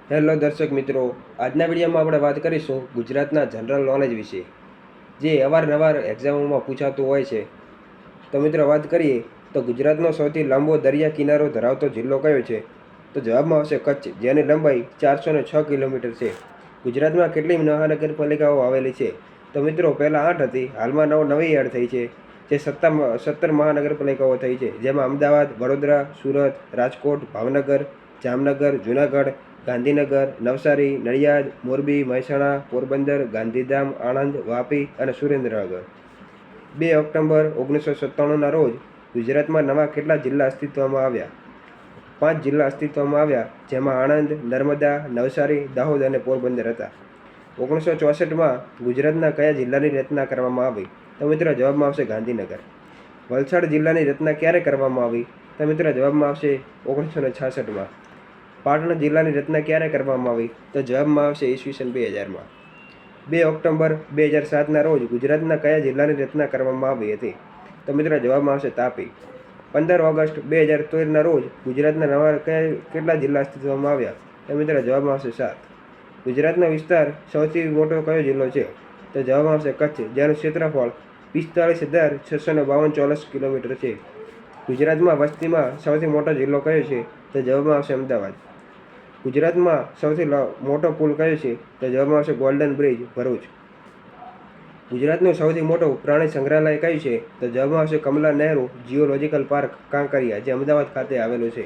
Hello દર્શક મિત્રો, આજના વિડીયોમાં આપણે વાત કરીશું ગુજરાતના જનરલ નોલેજ વિશે, જે અવારનવાર એક્ઝામોમાં પૂછાતું હોય છે. તો મિત્રો વાત કરીએ તો ગુજરાતનો સૌથી લાંબો દરિયા કિનારો ધરાવતો જિલ્લો કયો છે? તો જવાબમાં આવશે કચ્છ, જેની લંબાઈ 406 કિલોમીટર છે. ગુજરાતમાં કેટલી મહાનગરપાલિકાઓ આવેલી છે? તો મિત્રો પહેલાં 8 હતી, હાલમાં નવી એડ થઈ છે, જે 17 મહાનગરપાલિકાઓ થઈ છે, જેમાં અમદાવાદ, વડોદરા, સુરત, રાજકોટ, ભાવનગર, જામનગર, જૂનાગઢ, ગાંધીનગર, નવસારી, નડિયાદ, મોરબી, મહેસાણા, પોરબંદર, ગાંધીધામ, આણંદ, વાપી અને સુરેન્દ્રનગર. 2 ઓક્ટોબર 1997ના રોજ ગુજરાતમાં નવા કેટલા જિલ્લા અસ્તિત્વમાં આવ્યા? 5 જિલ્લા અસ્તિત્વમાં આવ્યા, જેમાં આણંદ, નર્મદા, નવસારી, દાહોદ અને પોરબંદર હતા. 1964માં ગુજરાતના કયા જિલ્લાની રચના કરવામાં આવી? તો મિત્રો જવાબમાં આવશે ગાંધીનગર. વલસાડ જિલ્લાની રચના ક્યારે કરવામાં આવી? તો મિત્રો જવાબમાં આવશે 1966માં. પાટણ જિલ્લાની રચના ક્યારે કરવામાં આવી? તો જવાબમાં આવશે ઈસવીસન 2000માં. 2 ઓક્ટોબર 2007ના રોજ ગુજરાતના કયા જિલ્લાની રચના કરવામાં આવી હતી? તો મિત્રો જવાબમાં આવશે તાપી. 15 ઓગસ્ટ 2013ના રોજ ગુજરાતના નવા કેટલા જિલ્લા અસ્તિત્વમાં આવ્યા? તો મિત્રો જવાબમાં આવશે 7. ગુજરાતનો વિસ્તાર સૌથી મોટો કયો જિલ્લો છે? તો જવાબમાં આવશે કચ્છ, જેનું ક્ષેત્રફળ 45,652 ચોરસ કિલોમીટર છે. ગુજરાતમાં વસ્તીમાં સૌથી મોટો જિલ્લો કયો છે? તો જવાબમાં આવશે અમદાવાદ. ગુજરાતમાં સૌથી મોટો પુલ કયો છે? તો જવાબમાં આવશે ગોલ્ડન બ્રિજ, ભરૂચ. ગુજરાતનું સૌથી મોટું પ્રાણી સંગ્રહાલય કયું છે? તો જવાબમાં આવશે કમલા નહેરુ ઝૂઓલોજીકલ પાર્ક, કાંકરિયા, જે અમદાવાદ ખાતે આવેલું છે.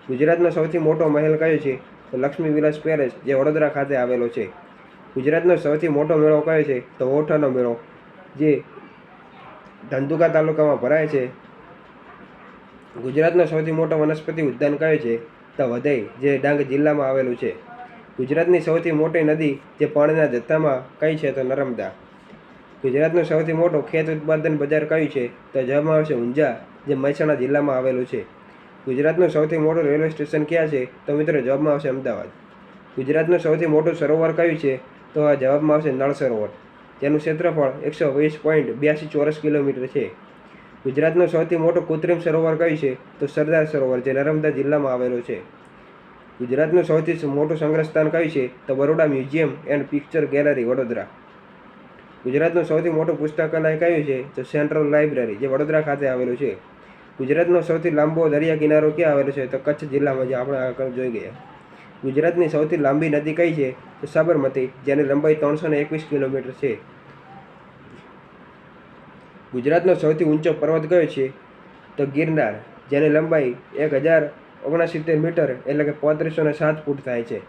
ગુજરાતનો સૌથી મોટો મહેલ કયો છે? તો લક્ષ્મી વિલાસ પેલેસ, જે વડોદરા ખાતે આવેલો છે. ગુજરાતનો સૌથી મોટો મેળો કયો છે? તો ઓઠાનો મેળો, જે ધંધુકા તાલુકામાં ભરાય છે. ગુજરાતનો સૌથી મોટો વનસ્પતિ ઉદ્યાન કયો છે? તો વધઈ, જે ડાંગ જિલ્લામાં આવેલું છે. ગુજરાતની સૌથી મોટી નદી જે પાણીના જથ્થામાં કઈ છે? તો નર્મદા. ગુજરાતનું સૌથી મોટું ખેત ઉત્પાદન બજાર કયું છે? તો જવાબમાં આવશે ઊંઝા, જે મહેસાણા જિલ્લામાં આવેલું છે. ગુજરાતનું સૌથી મોટું રેલવે સ્ટેશન ક્યાં છે? તો મિત્રો જવાબમાં આવશે અમદાવાદ. ગુજરાતનું સૌથી મોટું સરોવર કયું છે? તો આ જવાબમાં આવશે નળ સરોવર, જેનું ક્ષેત્રફળ 120.82 ચોરસ કિલોમીટર છે. ગુજરાતનું સૌથી મોટું કૃત્રિમ સરોવર કયું છે? તો સરદાર સરોવર, જે નર્મદા જિલ્લામાં આવેલું છે. ગુજરાતનું સૌથી મોટું સંગ્રહ સ્થાન કયું છે? તો Baroda museum and picture gallery, Vadodara. ગુજરાતનું સૌથી મોટું પુસ્તકાલય કયું છે? તો સેન્ટ્રલ લાઇબ્રેરી, જે વડોદરા ખાતે આવેલું છે. ગુજરાતનો સૌથી લાંબો દરિયા કિનારો ક્યાં આવેલો છે? તો કચ્છ જિલ્લામાં, જે આપણે આગળ જોઈ ગયા. ગુજરાતની સૌથી લાંબી નદી કઈ છે? તો સાબરમતી, જેની લંબાઈ 321 કિલોમીટર છે. ગુજરાતનો સૌથી ઊંચો પર્વત કયો છે? તો ગિરનાર, જેની લંબાઈ 1069 મીટર એટલે કે 3507 ફૂટ થાય છે.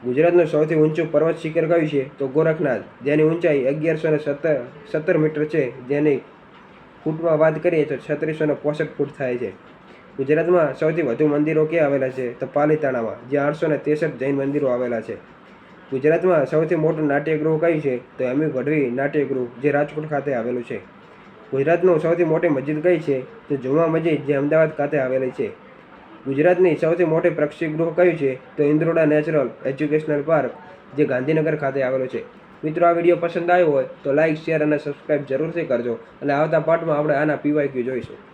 ગુજરાતનું સૌથી ઊંચું પર્વત શિખર કયું છે? તો ગોરખનાથ, જેની ઊંચાઈ 1117 મીટર છે, જેની ફૂટમાં વાત કરીએ તો 3665 ફૂટ થાય છે. ગુજરાતમાં સૌથી વધુ મંદિરો ક્યાં આવેલા છે? તો પાલીતાણામાં, જ્યાં 863 જૈન મંદિરો આવેલા છે. ગુજરાતમાં સૌથી મોટું નાટ્યગૃહ કયું છે? તો એમી ગઢવી નાટ્યગૃહ, જે રાજકોટ ખાતે આવેલું છે. ગુજરાતનું સૌથી મોટી મસ્જિદ કઈ છે? તો જુમા મસ્જિદ, જે અમદાવાદ ખાતે આવેલી છે. ગુજરાતની સૌથી મોટી પ્રેક્ષાગૃહ કયું છે? તો ઇન્દ્રોડા નેચરલ એજ્યુકેશનલ પાર્ક, જે ગાંધીનગર ખાતે આવેલો છે. મિત્રો, આ વિડીયો પસંદ આવ્યો હોય તો લાઇક, શેર અને સબસ્ક્રાઈબ જરૂરથી કરજો, અને આવતા પાર્ટમાં આપણે આના PYQ જોઈશું.